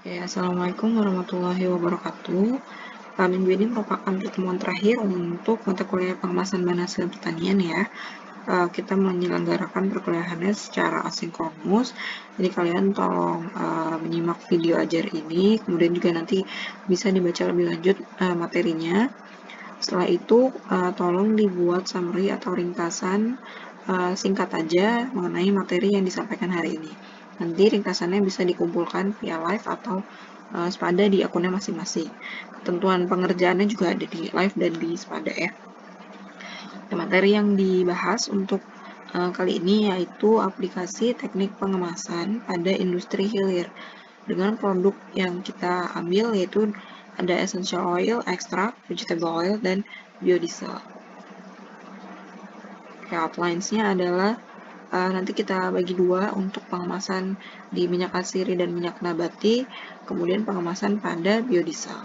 Ya, Assalamualaikum warahmatullahi wabarakatuh. Minggu ini merupakan pertemuan terakhir untuk mata kuliah pengemasan bahan hasil pertanian ya. Kita menyelenggarakan perkuliahannya secara asinkronus. Jadi kalian tolong menyimak video ajar ini, kemudian juga nanti bisa dibaca lebih lanjut materinya. Setelah itu tolong dibuat summary atau ringkasan singkat aja mengenai materi yang disampaikan hari ini. Nanti ringkasannya bisa dikumpulkan via live atau Spada di akunnya masing-masing. Ketentuan pengerjaannya juga ada di live dan di Spada ya. Materi yang dibahas untuk kali ini yaitu aplikasi teknik pengemasan pada industri hilir dengan produk yang kita ambil yaitu ada essential oil, extract, vegetable oil, dan biodiesel. Outlines-nya adalah nanti kita bagi dua untuk pengemasan di minyak atsiri dan minyak nabati, kemudian pengemasan pada biodiesel.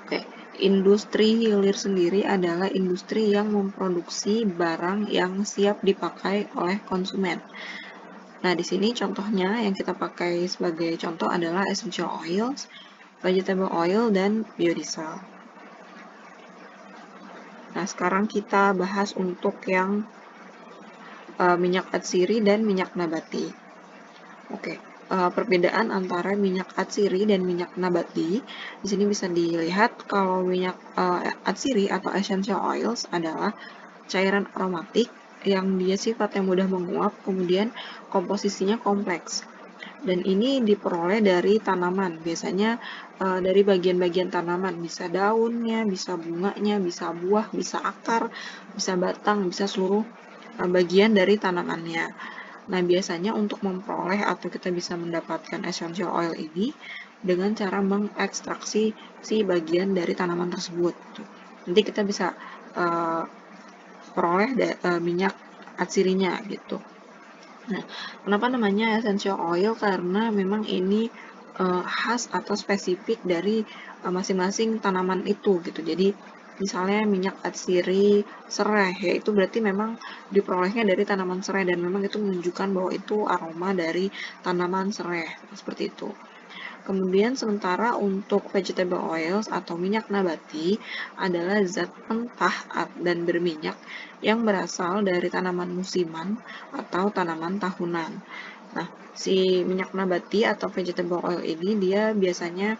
Oke, industri hilir sendiri adalah industri yang memproduksi barang yang siap dipakai oleh konsumen. Nah, di sini contohnya yang kita pakai sebagai contoh adalah essential oils, vegetable oil, dan biodiesel. Nah, sekarang kita bahas untuk yang minyak atsiri dan minyak nabati. Oke, perbedaan antara minyak atsiri dan minyak nabati di sini bisa dilihat kalau minyak atsiri atau essential oils adalah cairan aromatik yang dia sifatnya mudah menguap, kemudian komposisinya kompleks. Dan ini diperoleh dari tanaman, biasanya dari bagian-bagian tanaman, bisa daunnya, bisa bunganya, bisa buah, bisa akar, bisa batang, bisa seluruh bagian dari tanamannya. Nah, biasanya untuk memperoleh atau kita bisa mendapatkan essential oil ini dengan cara mengekstraksi si bagian dari tanaman tersebut. Nanti kita bisa peroleh minyak atsirinya gitu. Nah, kenapa namanya essential oil? Karena memang ini khas atau spesifik dari masing-masing tanaman itu gitu. Jadi misalnya minyak atsiri serai, ya itu berarti memang diperolehnya dari tanaman serai dan memang itu menunjukkan bahwa itu aroma dari tanaman serai seperti itu. Kemudian sementara untuk vegetable oils atau minyak nabati adalah zat mentah dan berminyak yang berasal dari tanaman musiman atau tanaman tahunan. Nah, si minyak nabati atau vegetable oil ini dia biasanya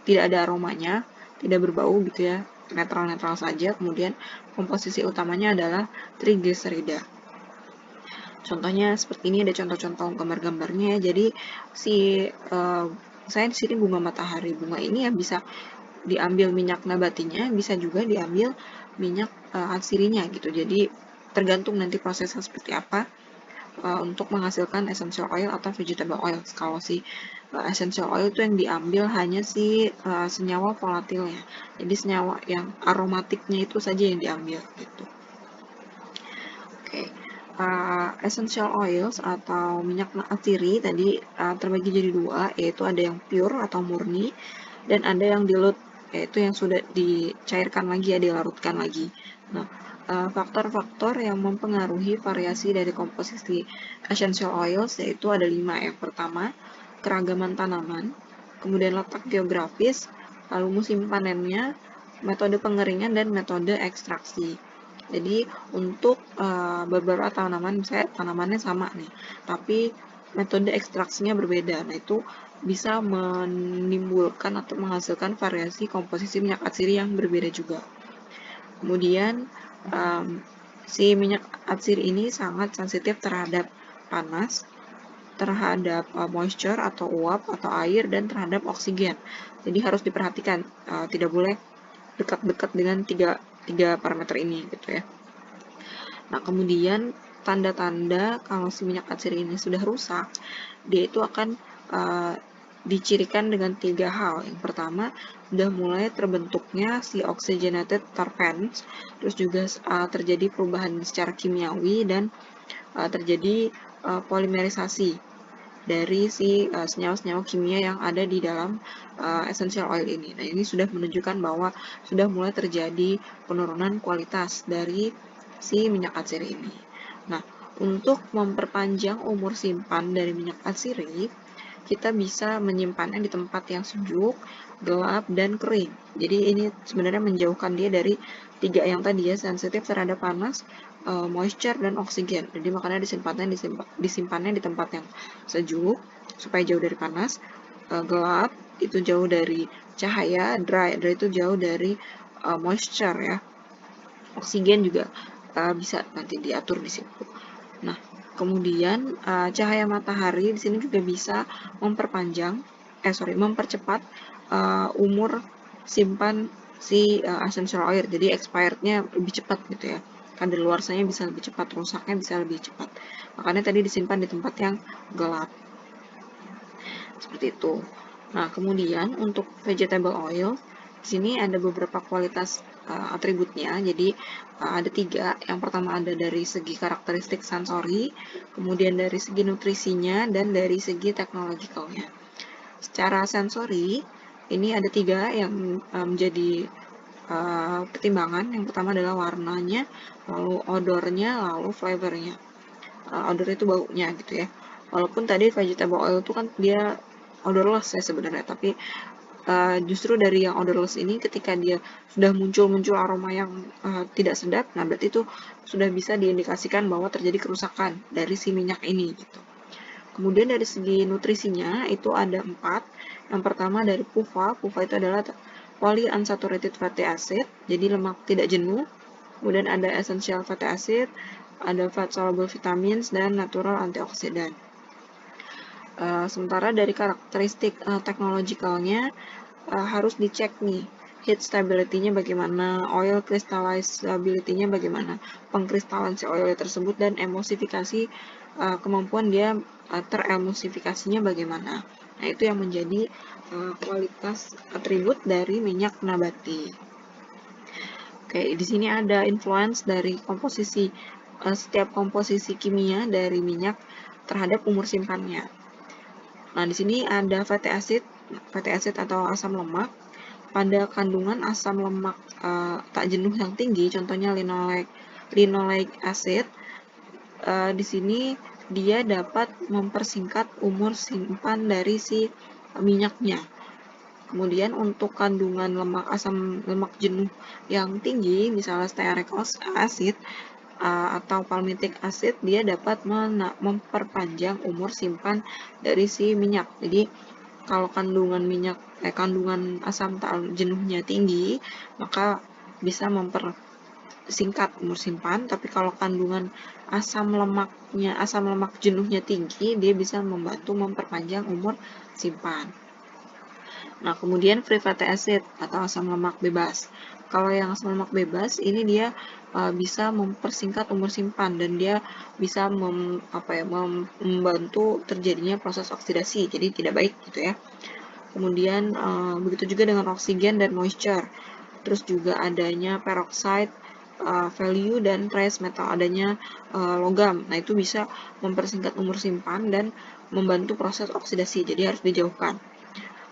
tidak ada aromanya, tidak berbau gitu ya, netral-netral saja. Kemudian komposisi utamanya adalah trigliserida. Contohnya seperti ini, ada contoh-contoh gambar-gambarnya. Jadi si saya di sini bunga matahari. Bunga ini ya bisa diambil minyak nabatinya, bisa juga diambil minyak atsirinya gitu. Jadi tergantung nanti prosesnya seperti apa untuk menghasilkan essential oil atau vegetable oil. Kalau si essential oil itu yang diambil hanya si senyawa volatilnya. Jadi senyawa yang aromatiknya itu saja yang diambil gitu. Oke. Essential oils atau minyak atsiri tadi terbagi jadi dua, yaitu ada yang pure atau murni dan ada yang dilute, yaitu yang sudah dicairkan lagi ya, dilarutkan lagi. Nah, faktor-faktor yang mempengaruhi variasi dari komposisi essential oils yaitu ada 5. Yang pertama, keragaman tanaman, kemudian letak geografis, lalu musim panennya, metode pengeringan, dan metode ekstraksi. Jadi untuk beberapa tanaman, misalnya tanamannya sama nih, tapi metode ekstraksinya berbeda. Nah, itu bisa menimbulkan atau menghasilkan variasi komposisi minyak atsiri yang berbeda juga. Kemudian si minyak atsiri ini sangat sensitif terhadap panas, terhadap moisture atau uap atau air, dan terhadap oksigen. Jadi harus diperhatikan, tidak boleh dekat-dekat dengan tiga parameter ini gitu ya. Nah, kemudian tanda-tanda kalau si minyak atsiri ini sudah rusak, dia itu akan dicirikan dengan 3 hal. Yang pertama, sudah mulai terbentuknya si oxygenated terpenes, terus juga terjadi perubahan secara kimiawi dan terjadi polimerisasi dari si senyawa-senyawa kimia yang ada di dalam essential oil ini. Nah, ini sudah menunjukkan bahwa sudah mulai terjadi penurunan kualitas dari si minyak atsiri ini. Nah, untuk memperpanjang umur simpan dari minyak atsiri, kita bisa menyimpannya di tempat yang sejuk, gelap, dan kering. Jadi ini sebenarnya menjauhkan dia dari tiga yang tadi ya, sensitif terhadap panas, moisture, dan oksigen. Jadi makanya disimpannya di tempat yang sejuk supaya jauh dari panas, gelap itu jauh dari cahaya, dry itu jauh dari moisture ya. Oksigen juga bisa nanti diatur di situ. Nah, kemudian cahaya matahari di sini juga bisa mempercepat umur simpan si essential oil. Jadi expirednya lebih cepat gitu ya. Kadaluarsanya bisa lebih cepat, rusaknya bisa lebih cepat. Makanya tadi disimpan di tempat yang gelap. Seperti itu. Nah, kemudian untuk vegetable oil, di sini ada beberapa kualitas atributnya. Jadi ada 3. Yang pertama ada dari segi karakteristik sensori, kemudian dari segi nutrisinya, dan dari segi teknologikalnya. Secara sensori, ini ada 3 yang menjadi pertimbangan. Yang pertama adalah warnanya, lalu odornya, lalu flavornya. Odor itu baunya gitu ya. Walaupun tadi vegetable oil itu kan dia odorless ya sebenarnya, tapi justru dari yang odorless ini ketika dia sudah muncul aroma yang tidak sedap, nah berarti itu sudah bisa diindikasikan bahwa terjadi kerusakan dari si minyak ini gitu. Kemudian dari segi nutrisinya itu ada 4. Yang pertama dari PUFA. PUFA itu adalah polyunsaturated fatty acid, jadi lemak tidak jenuh. Kemudian ada essential fatty acid, ada fat soluble vitamins, dan natural antioksidan. Sementara dari karakteristik teknologikalnya harus dicek nih heat stability-nya bagaimana, oil crystallizability-nya bagaimana, pengkristalan si oil tersebut, dan emulsifikasi kemampuan dia teremulsifikasinya bagaimana. Nah, itu yang menjadi kualitas atribut dari minyak nabati. Oke, di sini ada influence dari setiap komposisi kimia dari minyak terhadap umur simpannya. Nah, di sini ada fatty acid atau asam lemak. Pada kandungan asam lemak tak jenuh yang tinggi, contohnya linoleic acid, di sini dia dapat mempersingkat umur simpan dari si minyaknya. Kemudian untuk kandungan asam lemak jenuh yang tinggi, misalnya stearic acid atau palmitic acid, dia dapat memperpanjang umur simpan dari si minyak. Jadi kalau kandungan asam tak jenuhnya tinggi, maka bisa mempersingkat umur simpan. Tapi kalau kandungan asam lemak jenuhnya tinggi, dia bisa membantu memperpanjang umur simpan. Nah, kemudian free fatty acid atau asam lemak bebas. Kalau yang asam lemak bebas ini dia bisa mempersingkat umur simpan dan dia bisa membantu terjadinya proses oksidasi, jadi tidak baik gitu ya. Kemudian begitu juga dengan oksigen dan moisture. Terus juga adanya peroxide value dan trace metal, adanya logam. Nah, itu bisa mempersingkat umur simpan dan membantu proses oksidasi, jadi harus dijauhkan.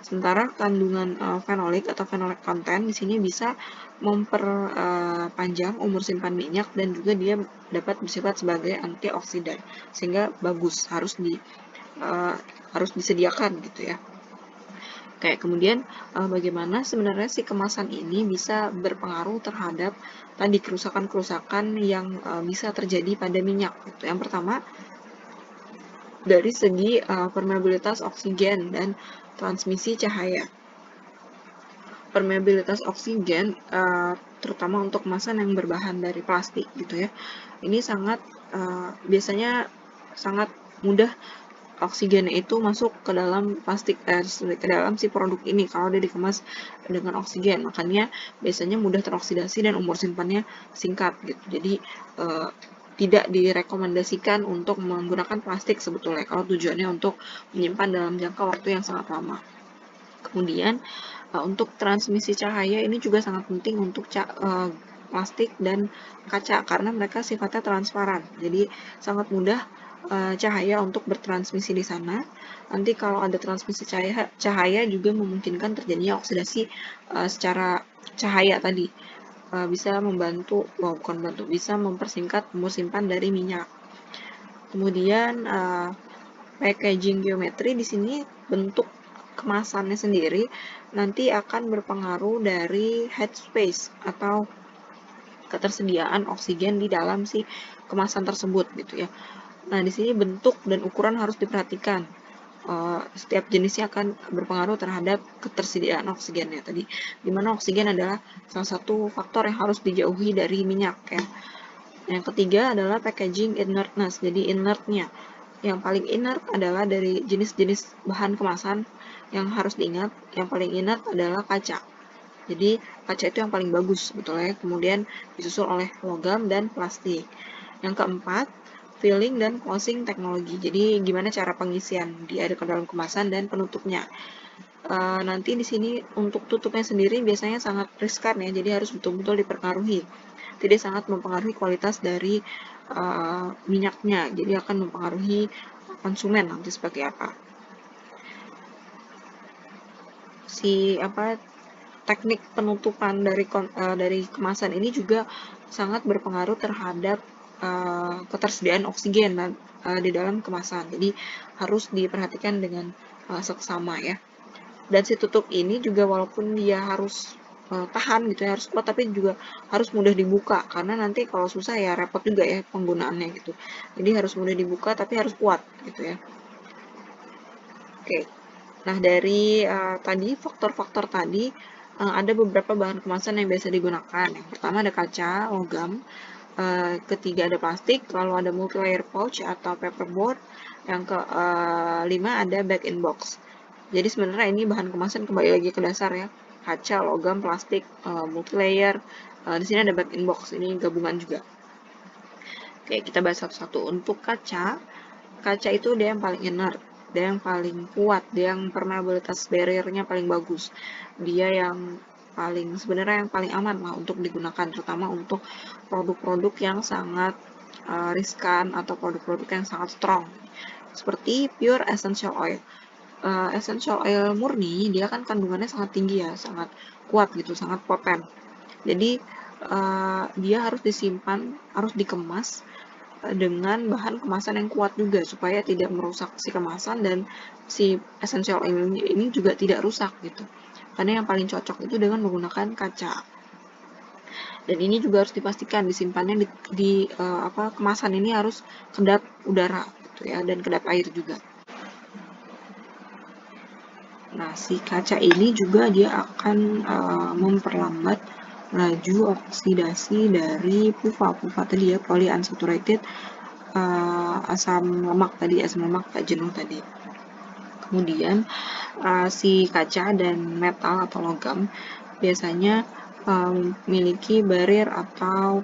Sementara kandungan fenolik atau phenolic content di sini bisa memperpanjang umur simpan minyak dan juga dia dapat bersifat sebagai antioksidan, sehingga bagus, harus disediakan gitu ya. Oke, kemudian bagaimana sebenarnya si kemasan ini bisa berpengaruh terhadap tadi kerusakan-kerusakan yang bisa terjadi pada minyak. Gitu. Yang pertama, dari segi permeabilitas oksigen dan transmisi cahaya. Permeabilitas oksigen, terutama untuk kemasan yang berbahan dari plastik gitu ya, ini biasanya sangat mudah oksigen itu masuk ke dalam ke dalam si produk ini kalau dia dikemas dengan oksigen. Makanya biasanya mudah teroksidasi dan umur simpannya singkat gitu. Jadi tidak direkomendasikan untuk menggunakan plastik sebetulnya kalau tujuannya untuk menyimpan dalam jangka waktu yang sangat lama. Kemudian untuk transmisi cahaya ini juga sangat penting untuk plastik dan kaca karena mereka sifatnya transparan. Jadi sangat mudah cahaya untuk bertransmisi di sana. Nanti kalau ada transmisi cahaya juga memungkinkan terjadinya oksidasi secara cahaya tadi. Bisa bisa mempersingkat umur simpan dari minyak. Kemudian packaging geometri di sini bentuk kemasannya sendiri nanti akan berpengaruh dari headspace atau ketersediaan oksigen di dalam si kemasan tersebut gitu ya. Nah, di sini bentuk dan ukuran harus diperhatikan. Setiap jenisnya akan berpengaruh terhadap ketersediaan oksigennya tadi. Dimana oksigen adalah salah satu faktor yang harus dijauhi dari minyak ya. Yang ketiga adalah packaging inertness, jadi inertnya. Yang paling inert adalah dari jenis-jenis bahan kemasan yang harus diingat. Yang paling inert adalah kaca. Jadi kaca itu yang paling bagus sebetulnya. Kemudian disusul oleh logam dan plastik. Yang keempat, filling dan closing teknologi. Jadi gimana cara pengisian dia ke dalam kemasan dan penutupnya. Nanti di sini untuk tutupnya sendiri biasanya sangat riskan ya. Jadi harus betul-betul diperkaruhi. Jadi sangat mempengaruhi kualitas dari minyaknya. Jadi akan mempengaruhi konsumen nanti seperti apa. Teknik penutupan dari kemasan ini juga sangat berpengaruh terhadap ketersediaan oksigen di dalam kemasan. Jadi harus diperhatikan dengan seksama ya. Dan si tutup ini juga walaupun dia harus tahan gitu ya, harus kuat, tapi juga harus mudah dibuka karena nanti kalau susah ya repot juga ya penggunaannya gitu. Jadi harus mudah dibuka tapi harus kuat gitu ya. Oke. Nah, dari tadi faktor-faktor tadi ada beberapa bahan kemasan yang biasa digunakan. Yang pertama ada kaca, logam, ketiga ada plastik, lalu ada multi-layer pouch atau paperboard, yang kelima ada bag-in-box. Jadi sebenarnya ini bahan kemasan kembali lagi ke dasar ya, kaca, logam, plastik, multi-layer. Di sini ada bag-in-box, ini gabungan juga. Oke, kita bahas satu-satu. Untuk kaca itu dia yang paling inert, dia yang paling kuat, dia yang permeabilitas barrier-nya paling bagus, dia yang sebenarnya yang paling aman lah untuk digunakan, terutama untuk produk-produk yang sangat riskan atau produk-produk yang sangat strong seperti pure essential oil. Essential oil murni dia kan kandungannya sangat tinggi ya, sangat kuat gitu, sangat poten. Jadi dia harus disimpan, harus dikemas dengan bahan kemasan yang kuat juga supaya tidak merusak si kemasan dan si essential oil ini juga tidak rusak gitu. Karena yang paling cocok itu dengan menggunakan kaca. Dan ini juga harus dipastikan disimpannya di kemasan ini harus kedap udara gitu ya, dan kedap air juga. Nah, si kaca ini juga dia akan memperlambat laju oksidasi dari PUFA. PUFA tadi ya, polyunsaturated asam lemak tak jenuh tadi. Kemudian si kaca dan metal atau logam biasanya memiliki barrier atau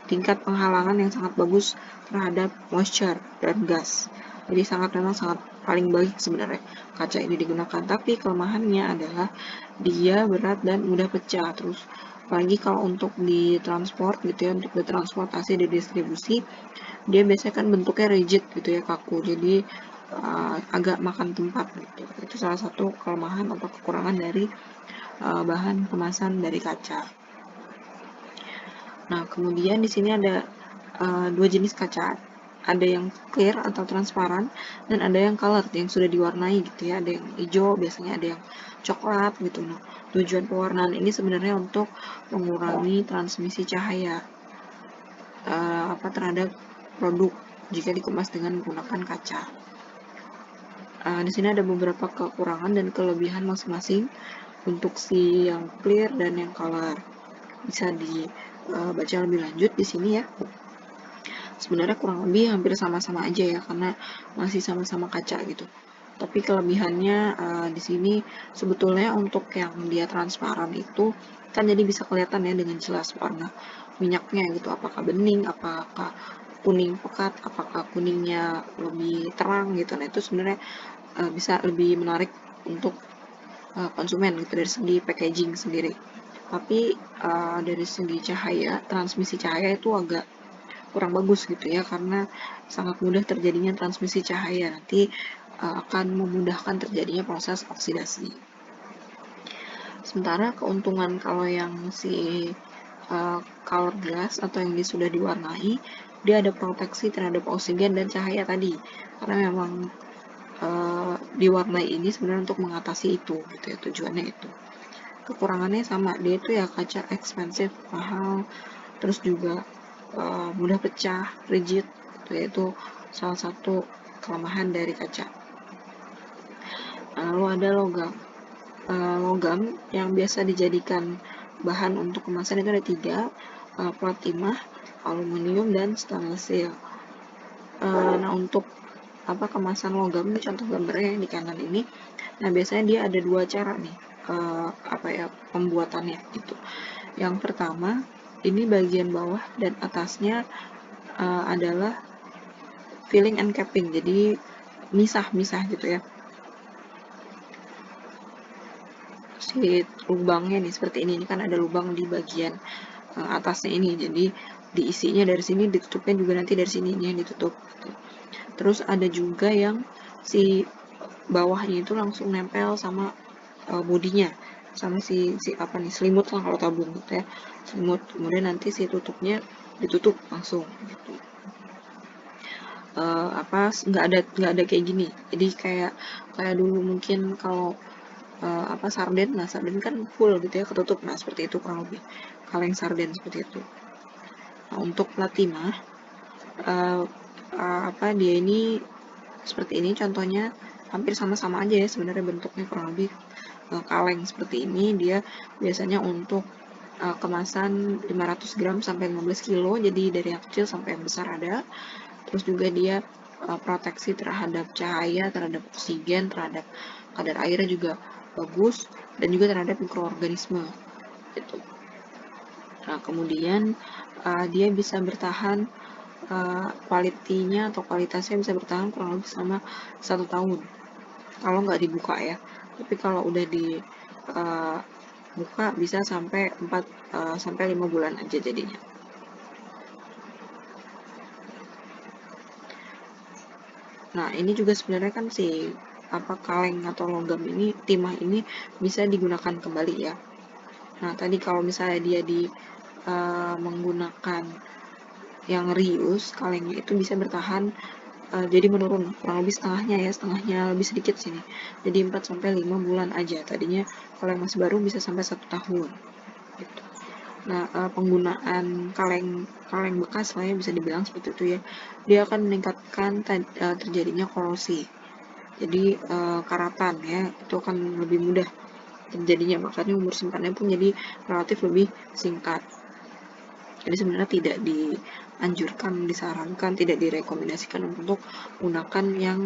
tingkat penghalangan yang sangat bagus terhadap moisture dan gas. Jadi memang sangat paling baik sebenarnya kaca ini digunakan. Tapi kelemahannya adalah dia berat dan mudah pecah. Terus apalagi kalau untuk ditransport gitu ya, untuk ditransportasi, didistribusi, dia biasanya kan bentuknya rigid gitu ya, kaku. Jadi agak makan tempat gitu. Itu salah satu kelemahan atau kekurangan dari bahan kemasan dari kaca. Nah, kemudian di sini ada dua jenis kaca, ada yang clear atau transparan dan ada yang colored yang sudah diwarnai gitu ya, ada yang hijau, biasanya ada yang coklat gitu. Nah, tujuan pewarnaan ini sebenarnya untuk mengurangi transmisi cahaya terhadap produk jika dikemas dengan menggunakan kaca. Di sini ada beberapa kekurangan dan kelebihan masing-masing untuk si yang clear dan yang color. Bisa dibaca lebih lanjut di sini ya. Sebenarnya kurang lebih hampir sama-sama aja ya, karena masih sama-sama kaca gitu. Tapi kelebihannya di sini sebetulnya untuk yang dia transparan itu kan jadi bisa kelihatan ya dengan jelas warna minyaknya gitu, apakah bening, apakah kuning pekat, apakah kuningnya lebih terang gitu. Nah, itu sebenarnya bisa lebih menarik untuk konsumen gitu dari segi packaging sendiri. Tapi dari segi cahaya, transmisi cahaya itu agak kurang bagus gitu ya, karena sangat mudah terjadinya transmisi cahaya, nanti akan memudahkan terjadinya proses oksidasi. Sementara keuntungan kalau yang si color glass atau yang sudah diwarnai, dia ada proteksi terhadap oksigen dan cahaya tadi, karena memang diwarnai ini sebenarnya untuk mengatasi itu gitu ya, tujuannya itu. Kekurangannya sama, dia itu ya kaca expensive, mahal, terus juga mudah pecah, rigid, itu salah satu kelemahan dari kaca. Lalu ada logam. Logam yang biasa dijadikan bahan untuk kemasan itu ada 3, plat timah, aluminium, dan stainless steel. Nah, untuk kemasan logam ini contoh gambarnya yang di kanan ini. Nah, biasanya dia ada 2 cara nih pembuatannya itu. Yang pertama, ini bagian bawah dan atasnya adalah filling and capping, jadi misah-misah gitu ya. Si lubangnya nih seperti ini kan ada lubang di bagian atasnya ini, jadi diisinya dari sini, ditutupnya juga nanti dari sini yang ditutup gitu. Terus ada juga yang si bawahnya itu langsung nempel sama bodinya, sama si selimut lah kalau tabung gitu ya, selimut, kemudian nanti si tutupnya ditutup langsung gitu. Nggak ada kayak gini, jadi kayak dulu mungkin kalau sarden, nah sarden kan full gitu ya, ketutup, nah seperti itu kurang lebih kaleng sarden seperti itu. Nah, untuk plat timah dia ini seperti ini contohnya, hampir sama-sama aja ya sebenarnya bentuknya, kurang lebih kaleng seperti ini. Dia biasanya untuk kemasan 500 gram sampai 15 kilo, jadi dari yang kecil sampai yang besar ada. Terus juga dia proteksi terhadap cahaya, terhadap oksigen, terhadap kadar airnya juga bagus, dan juga terhadap mikroorganisme gitu. Nah, kemudian dia bisa bertahan, kualitasnya bisa bertahan kurang lebih selama 1 tahun kalau nggak dibuka ya. Tapi kalau udah dibuka bisa sampai 5 bulan aja jadinya. Nah, ini juga sebenarnya kan si kaleng atau logam ini, timah ini bisa digunakan kembali ya. Nah, tadi kalau misalnya dia menggunakan yang reuse, kalengnya itu bisa bertahan jadi menurun kurang lebih setengahnya lebih sedikit sini. Jadi 4-5 bulan aja. Tadinya kalau yang masih baru bisa sampai 1 tahun. Gitu. Nah, penggunaan kaleng bekas lah ya, bisa dibilang seperti itu ya. Dia akan meningkatkan terjadinya korosi. Jadi karatan ya, itu akan lebih mudah terjadinya, makanya umur simpannya pun jadi relatif lebih singkat. Jadi sebenarnya tidak dianjurkan, disarankan, tidak direkomendasikan untuk menggunakan yang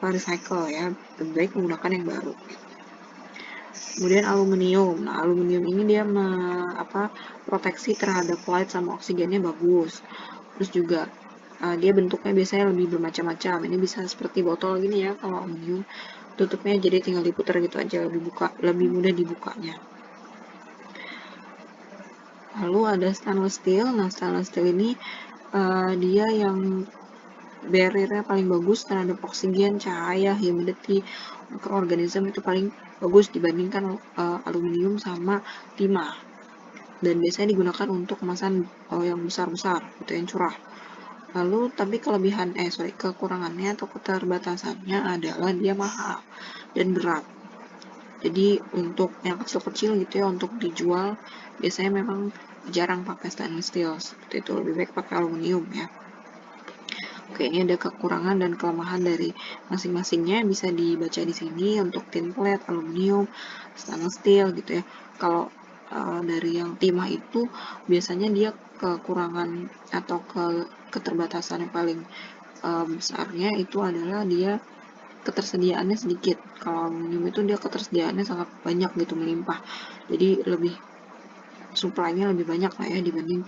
recycle ya, lebih baik menggunakan yang baru. Kemudian aluminium. Nah, aluminium ini dia proteksi terhadap light sama oksigennya bagus. Terus juga dia bentuknya biasanya lebih bermacam-macam. Ini bisa seperti botol gini ya kalau aluminium. Tutupnya jadi tinggal diputar gitu aja, lebih mudah dibukanya. Lalu ada stainless steel. Nah, stainless steel ini dia yang barrier-nya paling bagus terhadap oksigen, cahaya, humidity, mikroorganisme itu paling bagus dibandingkan aluminium sama timah. Dan biasanya digunakan untuk kemasan yang besar-besar, gitu, yang curah. Lalu tapi kekurangannya atau keterbatasannya adalah dia mahal dan berat. Jadi untuk yang kecil-kecil gitu ya, untuk dijual biasanya memang jarang pakai stainless steel, seperti itu, lebih baik pakai aluminium ya. Oke, ini ada kekurangan dan kelemahan dari masing-masingnya, bisa dibaca di sini untuk tin plate, aluminium, stainless steel gitu ya. Kalau dari yang timah itu biasanya dia kekurangan atau keterbatasan yang paling besarnya itu adalah dia ketersediaannya sedikit. Kalau aluminium itu dia ketersediaannya sangat banyak gitu, melimpah. Jadi lebih supply-nya lebih banyak lah ya dibanding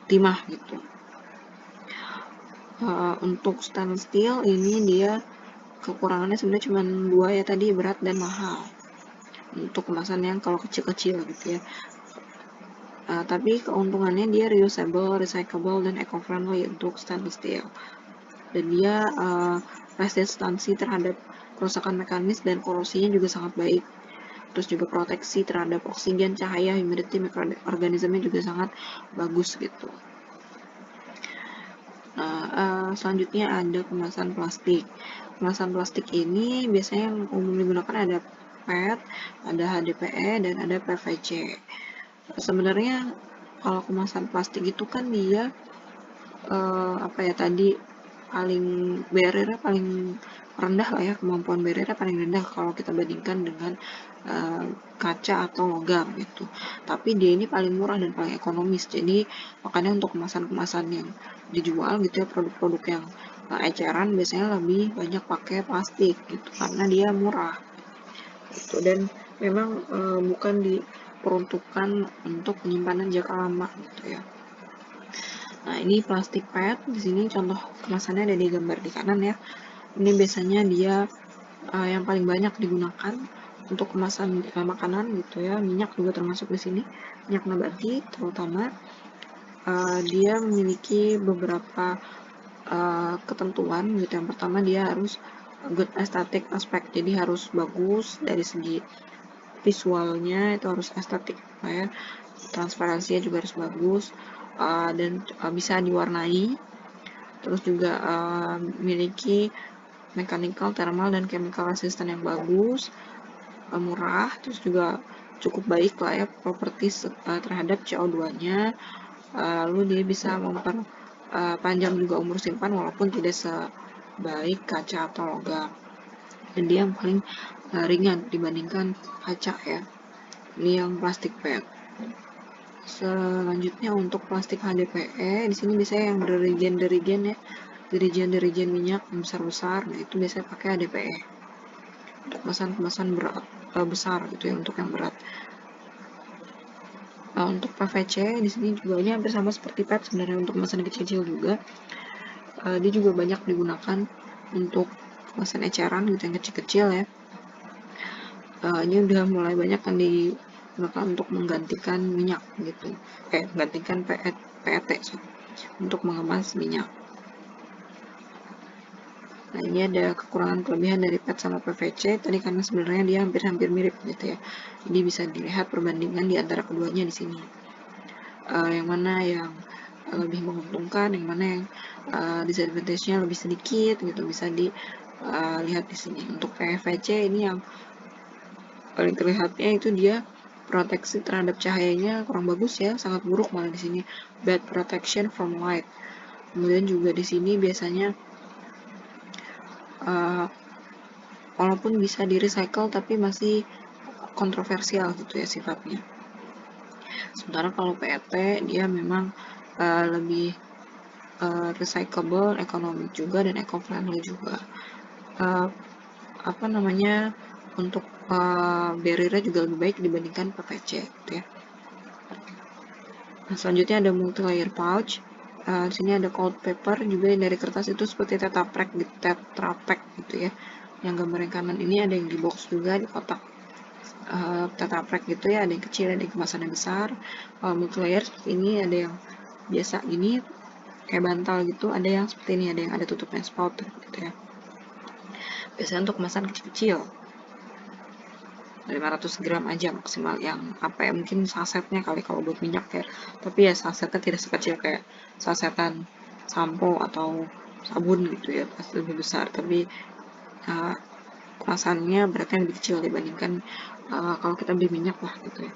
timah gitu. Untuk stainless steel ini dia kekurangannya sebenarnya cuma 2 ya tadi, berat dan mahal. Untuk kemasan yang kalau kecil-kecil gitu ya. Tapi keuntungannya dia reusable, recyclable, dan eco-friendly untuk stainless steel. Dan dia resistansi terhadap kerusakan mekanis dan korosinya juga sangat baik. Terus juga proteksi terhadap oksigen, cahaya, humidity, mikroorganisme juga sangat bagus gitu. selanjutnya ada kemasan plastik. Kemasan plastik ini biasanya yang umum digunakan ada PET, ada HDPE, dan ada PVC. Sebenarnya kalau kemasan plastik itu kan dia paling barrier-nya paling rendah lah ya, kemampuan barrier-nya paling rendah kalau kita bandingkan dengan kaca atau logam gitu. Tapi dia ini paling murah dan paling ekonomis. Jadi makanya untuk kemasan-kemasan yang dijual gitu ya, produk-produk yang eceran biasanya lebih banyak pakai plastik gitu karena dia murah gitu, dan memang bukan diperuntukkan untuk penyimpanan jangka lama gitu ya. Nah, ini plastik PET. Di sini contoh kemasannya ada di gambar di kanan ya. Ini biasanya dia yang paling banyak digunakan untuk kemasan makanan gitu ya. Minyak juga termasuk di sini. Minyak nabati terutama. Dia memiliki beberapa ketentuan gitu. Yang pertama dia harus good aesthetic aspect. Jadi harus bagus dari segi visualnya, itu harus estetik ya. Transparansinya juga harus bagus. Dan bisa diwarnai, terus juga memiliki mechanical, thermal, dan chemical resistant yang bagus, murah, terus juga cukup baik lah ya properties terhadap CO2-nya. Lalu dia bisa memperpanjang juga umur simpan walaupun tidak sebaik kaca atau logam. Dan dia yang paling ringan dibandingkan kaca ya. Ini yang plastik PET. Selanjutnya untuk plastik HDPE, di sini biasanya yang derigen ya, derigen minyak yang besar-besar, nah itu biasanya pakai HDPE untuk kemasan berat besar gitu ya, untuk yang berat. Untuk PVC di sini juga ini hampir sama seperti PET sebenarnya, untuk kemasan kecil-kecil juga. Dia juga banyak digunakan untuk kemasan eceran gitu yang kecil-kecil ya. Ini udah mulai banyak yang digunakan untuk menggantikan minyak gitu, menggantikan PET untuk mengemas minyak. Nah, ini ada kekurangan kelebihan dari PET sama PVC tadi karena sebenarnya dia hampir mirip gitu ya. Jadi bisa dilihat perbandingan di antara keduanya di sini. Yang mana yang lebih menguntungkan, yang mana yang disadvantage-nya lebih sedikit gitu, bisa dilihat di sini. Untuk PVC ini yang paling terlihatnya itu dia proteksi terhadap cahayanya kurang bagus ya, sangat buruk malah di sini, bad protection from light. Kemudian juga di sini biasanya walaupun bisa di recycle tapi masih kontroversial gitu ya sifatnya. Sementara kalau PET dia memang lebih recyclable, ekonomi juga, dan eco-friendly juga. Untuk barrier-nya juga lebih baik dibandingkan PVC gitu ya. Nah, selanjutnya ada multi-layer pouch. Di sini ada cold paper juga yang dari kertas itu seperti Tetra Pak gitu ya. Yang gambar yang kanan ini ada yang di box juga, di kotak Tetra Pak gitu ya, ada yang kecil, ada yang kemasan yang besar. Multi-layer seperti ini, ada yang biasa gini kayak bantal gitu, ada yang seperti ini, ada yang ada tutupnya spout gitu ya. Biasanya untuk kemasan kecil-kecil 500 gram aja maksimal, yang mungkin sasetnya kali kalau buat minyak ya, tapi ya sasetnya tidak sekecil kayak sasetan sampo atau sabun gitu ya, pasti lebih besar, tapi kemasannya beratnya lebih kecil dibandingkan kalau kita beli minyak lah gitu ya.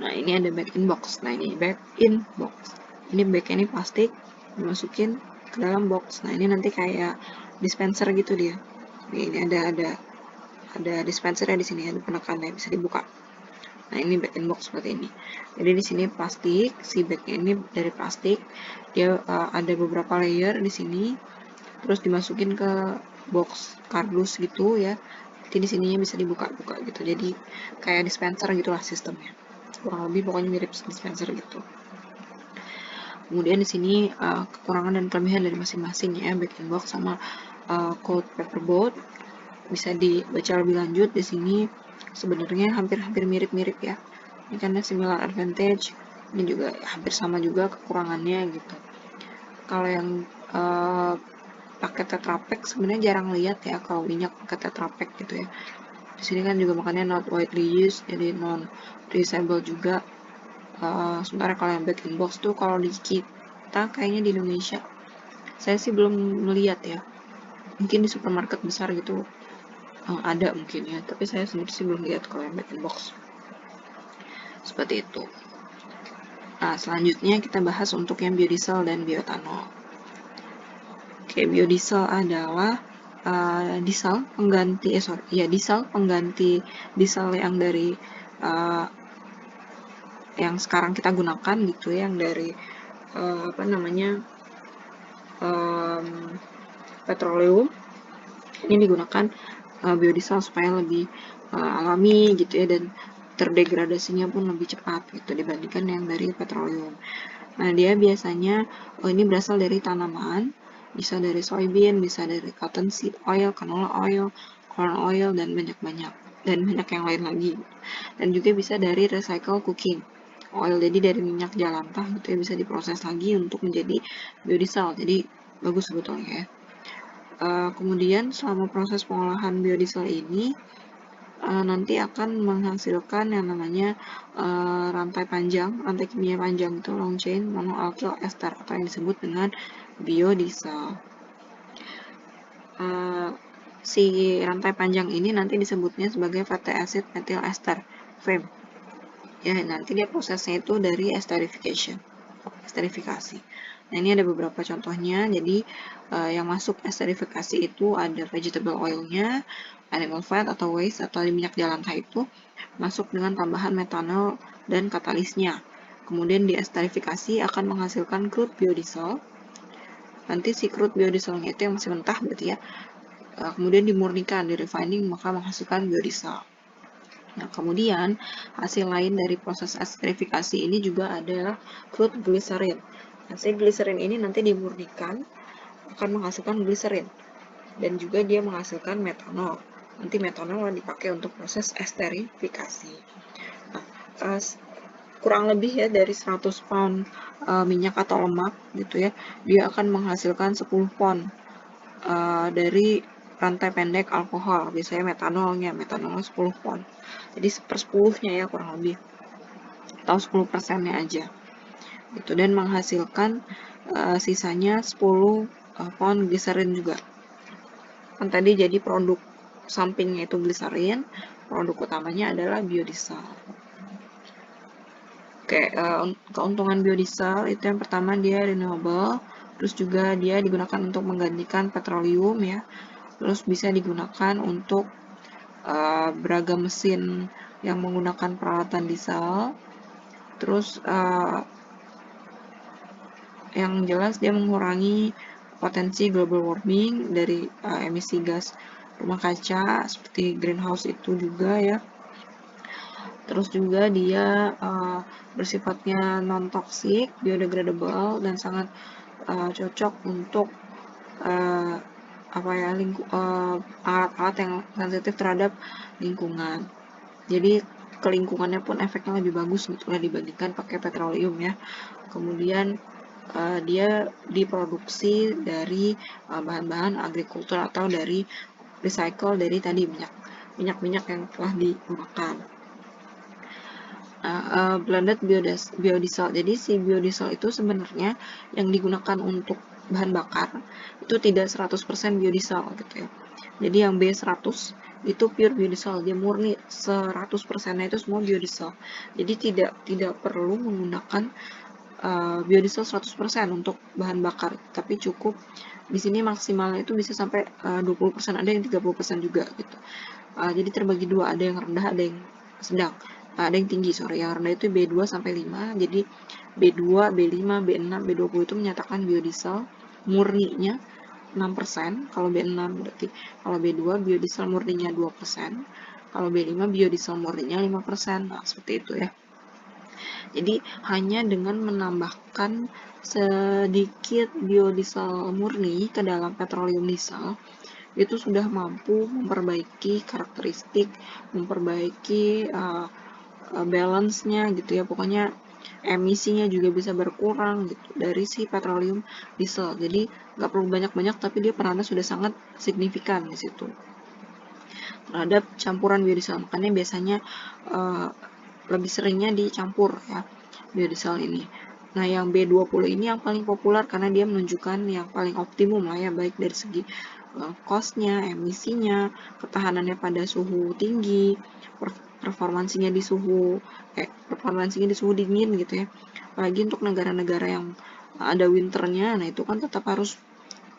Nah, ini ada bag in box. Nah, ini bag in box. Ini bagnya ini plastik, dimasukin ke dalam box. Nah, ini nanti kayak dispenser gitu dia. Ini ada dispensernya di sini, ada penekannya, bisa dibuka. Nah, ini bag in box seperti ini. Jadi di sini plastik, si bagnya ini dari plastik. Dia ada beberapa layer di sini. Terus dimasukin ke box kardus gitu ya. Jadi di sininya bisa dibuka-buka gitu. Jadi kayak dispenser gitulah sistemnya. Kurang lebih pokoknya mirip dispenser gitu. Kemudian di sini kekurangan dan kelebihan dari masing-masing ya, bag in box sama cold paper boat. Bisa dibaca lebih lanjut di sini. Sebenarnya hampir mirip-mirip ya. Ini karena similar advantage, ini juga hampir sama juga kekurangannya gitu. Kalau yang pakai Tetra Pak sebenarnya jarang lihat ya kalau minyak pakai Tetra Pak gitu ya. Di sini kan juga makanya not widely used, jadi non reusable juga. Sementara kalau yang bag in box tuh kalau di kita kayaknya di Indonesia Saya sih belum melihat ya, mungkin di supermarket besar gitu ada mungkin ya, tapi saya sendiri sih belum lihat kalau yang back in box seperti itu. Nah, selanjutnya kita bahas untuk yang biodiesel dan bioetanol. Oke, biodiesel adalah diesel pengganti diesel pengganti diesel yang dari yang sekarang kita gunakan gitu, yang dari petroleum. Ini digunakan biodiesel supaya lebih alami gitu ya, dan terdegradasinya pun lebih cepat gitu dibandingkan yang dari petroleum. Nah, dia biasanya ini berasal dari tanaman, bisa dari soybean, bisa dari cottonseed oil, canola oil, corn oil, dan banyak yang lain lagi. Dan juga bisa dari recycle cooking oil, jadi dari minyak jelantah gitu ya, bisa diproses lagi untuk menjadi biodiesel. Jadi bagus sebetulnya ya. Kemudian selama proses pengolahan biodiesel ini nanti akan menghasilkan yang namanya rantai kimia panjang itu long chain monoalkyl ester atau yang disebut dengan biodiesel. Si rantai panjang ini nanti disebutnya sebagai fatty acid methyl ester (FAME). Ya, nanti dia prosesnya itu dari esterifikasi. Nah, ini ada beberapa contohnya. Jadi yang masuk esterifikasi itu ada vegetable oilnya, animal fat atau waste atau minyak jelantah itu masuk dengan tambahan metanol dan katalisnya. Kemudian di esterifikasi akan menghasilkan crude biodiesel. Nanti si crude biodieselnya itu yang masih mentah berarti ya. Kemudian dimurnikan, di refining, maka menghasilkan biodiesel. Nah, kemudian hasil lain dari proses esterifikasi ini juga adalah crude glycerin. Nah, si glycerin ini nanti dimurnikan akan menghasilkan glycerin, dan juga dia menghasilkan metanol. Nanti metanol dipakai untuk proses esterifikasi. Nah, kurang lebih ya dari 100 pound minyak atau lemak gitu ya, dia akan menghasilkan 10 pound dari rantai pendek alkohol, biasanya metanolnya 10 pound. Jadi 1/10-nya ya kurang lebih, atau 10%-nya aja. Gitu, dan menghasilkan sisanya 10 pound gliserin juga. Kan tadi jadi produk sampingnya itu gliserin, produk utamanya adalah biodiesel. Oke, keuntungan biodiesel itu yang pertama dia renewable, terus juga dia digunakan untuk menggantikan petroleum ya, terus bisa digunakan untuk beragam mesin yang menggunakan peralatan diesel, terus yang jelas dia mengurangi potensi global warming dari emisi gas rumah kaca seperti greenhouse itu juga ya. Terus juga dia bersifatnya non-toxic, biodegradable, dan sangat cocok untuk alat-alat yang sensitif terhadap lingkungan. Jadi ke lingkungannya pun efeknya lebih bagus gitu lah dibandingkan pakai petroleum ya. Kemudian dia diproduksi dari bahan-bahan agrikultur atau dari recycle dari tadi minyak yang telah digunakan. Blended biodiesel. Jadi si biodiesel itu sebenarnya yang digunakan untuk bahan bakar itu tidak 100% biodiesel gitu ya. Jadi yang B100 itu pure biodiesel, dia murni 100%-nya itu semua biodiesel. Jadi tidak perlu menggunakan biodiesel 100% untuk bahan bakar, tapi cukup di sini maksimalnya itu bisa sampai 20%, ada yang 30% juga gitu. Jadi terbagi dua, ada yang rendah, ada yang sedang. Ada yang tinggi, yang rendah itu B2 sampai 5. Jadi B2, B5, B6, B20 itu menyatakan biodiesel murninya 6%. Kalau B6 berarti kalau B2 biodiesel murninya 2%. Kalau B5 biodiesel murninya 5%. Nah, seperti itu ya. Jadi hanya dengan menambahkan sedikit biodiesel murni ke dalam petroleum diesel itu sudah mampu memperbaiki karakteristik, memperbaiki balance-nya gitu ya. Pokoknya emisinya juga bisa berkurang gitu dari si petroleum diesel. Jadi nggak perlu banyak-banyak, tapi dia perannya sudah sangat signifikan di situ terhadap campuran biodiesel. Makanya biasanya lebih seringnya dicampur ya biodiesel ini. Nah, yang B20 ini yang paling populer karena dia menunjukkan yang paling optimum lah ya, baik dari segi cost-nya, emisinya, ketahanannya pada suhu tinggi, performansinya di suhu dingin gitu ya. Apalagi untuk negara-negara yang ada winternya, nah itu kan tetap harus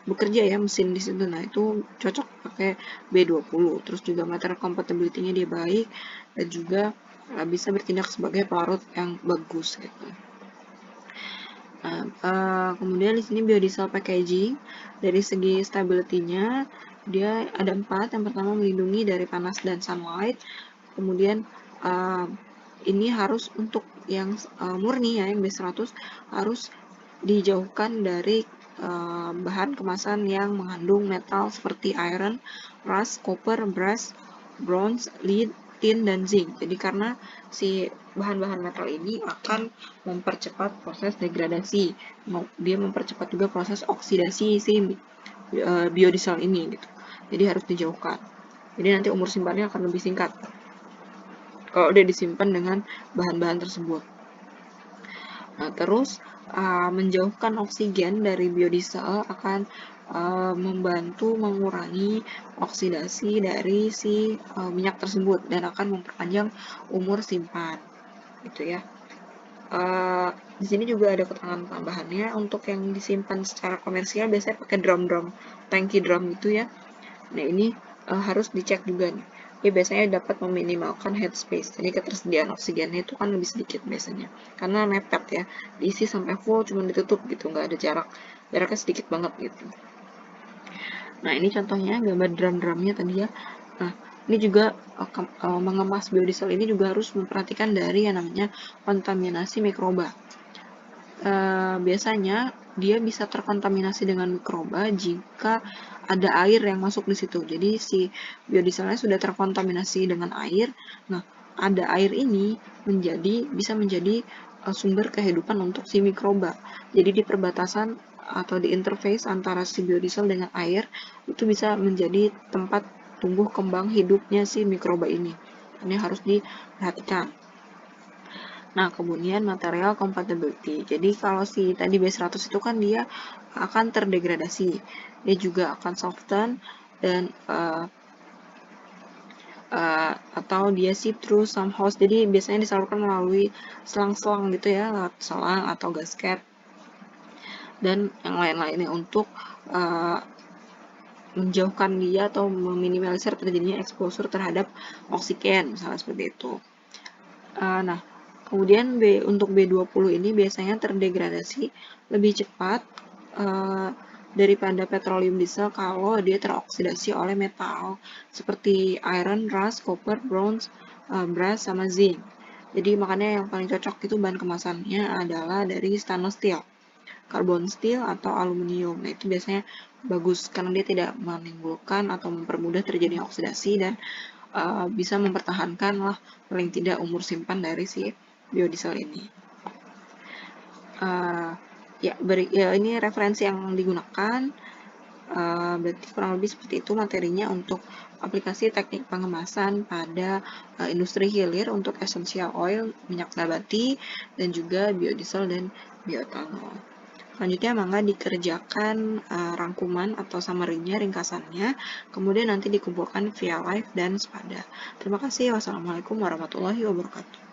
bekerja ya mesin di situ. Nah, itu cocok pakai B20. Terus juga material compatibility-nya dia baik dan juga bisa bertindak sebagai pelarut yang bagus gitu. Nah, kemudian di sini biodiesel packaging dari segi stability-nya dia ada 4. Yang pertama melindungi dari panas dan sunlight. Kemudian ini harus untuk yang murni ya, yang B100 harus dijauhkan dari bahan kemasan yang mengandung metal seperti iron, rust, copper, brass, bronze, lead, tin, dan zinc. Jadi karena si bahan-bahan metal ini akan mempercepat proses degradasi, dia mempercepat juga proses oksidasi si biodiesel ini gitu. Jadi harus dijauhkan. Jadi nanti umur simpannya akan lebih singkat kalau udah disimpan dengan bahan-bahan tersebut. Nah, terus menjauhkan oksigen dari biodiesel akan membantu mengurangi oksidasi dari si minyak tersebut dan akan memperpanjang umur simpan, gitu ya. Di sini juga ada keterangan tambahannya untuk yang disimpan secara komersial biasanya pakai drum-drum, tangki drum gitu ya. Nah, ini harus dicek juga nih. Dia biasanya dapat meminimalkan headspace. Jadi ketersediaan oksigennya itu kan lebih sedikit biasanya. Karena mepet ya, diisi sampai full cuma ditutup gitu, nggak ada jaraknya sedikit banget gitu. Nah, ini contohnya gambar drum-drumnya tadi ya. Nah, ini juga mengemas biodiesel ini juga harus memperhatikan dari yang namanya kontaminasi mikroba. Biasanya dia bisa terkontaminasi dengan mikroba jika ada air yang masuk di situ. Jadi si biodieselnya sudah terkontaminasi dengan air. Nah, ada air ini bisa menjadi sumber kehidupan untuk si mikroba. Jadi di perbatasan atau di interface antara si biodiesel dengan air itu bisa menjadi tempat tumbuh kembang hidupnya si mikroba ini. Ini harus diperhatikan. Nah, kemudian material compatibility. Jadi kalau si tadi B100 itu kan dia akan terdegradasi. Dia juga akan soften dan atau dia see through some hose. Jadi biasanya disalurkan melalui selang-selang gitu ya, lewat selang atau gasket dan yang lain-lainnya untuk menjauhkan dia atau meminimalisir terjadinya exposure terhadap oksigen, misalnya seperti itu. Nah, kemudian untuk B20 ini biasanya terdegradasi lebih cepat daripada petroleum diesel kalau dia teroksidasi oleh metal seperti iron, rust, copper, bronze, brass, sama zinc. Jadi makanya yang paling cocok itu bahan kemasannya adalah dari stainless steel, carbon steel, atau aluminium. Nah, itu biasanya bagus karena dia tidak menimbulkan atau mempermudah terjadinya oksidasi dan bisa mempertahankan lah paling tidak umur simpan dari si biodiesel ini. Ya, ini referensi yang digunakan. Berarti kurang lebih seperti itu materinya untuk aplikasi teknik pengemasan pada industri hilir untuk essential oil, minyak nabati, dan juga biodiesel dan bioetanol. Selanjutnya mangga dikerjakan rangkuman atau summary-nya, ringkasannya, kemudian nanti dikumpulkan via live dan spada. Terima kasih. Wassalamualaikum warahmatullahi wabarakatuh.